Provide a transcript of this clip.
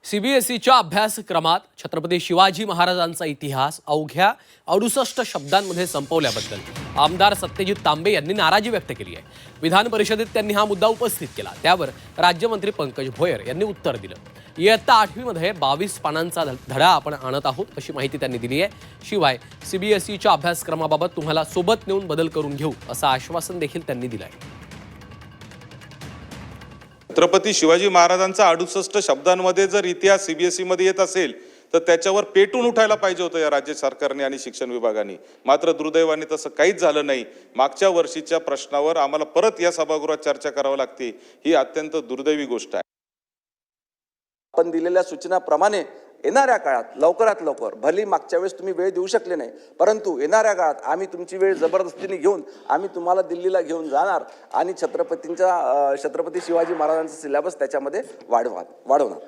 सीबीएसईच्या अभ्यासक्रमात छत्रपती शिवाजी महाराजांचा इतिहास अवघ्या 68 शब्दांमध्ये संपवल्याबद्दल आमदार सत्यजित तांबे यांनी नाराजी व्यक्त केली आहे। विधान परिषदेत त्यांनी हा मुद्दा उपस्थित केला। त्यावर राज्यमंत्री पंकज भोयर यांनी उत्तर दिलं। इयत्ता 8वी मध्ये 22 पानांचा धडा आपण आणत आहोत अशी माहिती त्यांनी दिली आहे। शिवाय सीबीएसईच्या अभ्यासक्रमाबाबत तुम्हाला सोबत नेऊन बदल करून घेऊ असं आश्वासन देखील त्यांनी दिलं आहे। छत्रपती शिवाजी महाराजांचा 68 शब्दांमध्ये जर इतिहास सीबीएसई मध्ये येत असेल तर त्याच्यावर पेटून उठायला पाहिजे होतं या राज्य सरकारने आणि शिक्षण विभागाने। मात्र दुर्दैवाने तसं काहीच झालं नाही। मागच्या वर्षीच्या प्रश्नावर आम्हाला परत या सभागृहात चर्चा करावी लागते, ही अत्यंत दुर्दैवी गोष्ट आहे। आपण दिलेल्या सूचनाप्रमाणे येणाऱ्या काळात लवकरात लवकर, भली मागच्या वेळेस तुम्ही वेळ देऊ शकले नाही, परंतु येणाऱ्या काळात आम्ही तुमची वेळ जबरदस्तीने घेऊन आम्ही तुम्हाला दिल्लीला घेऊन जाणार आणि छत्रपती शिवाजी महाराजांचा सिलेबस त्याच्यामध्ये वाढवणार।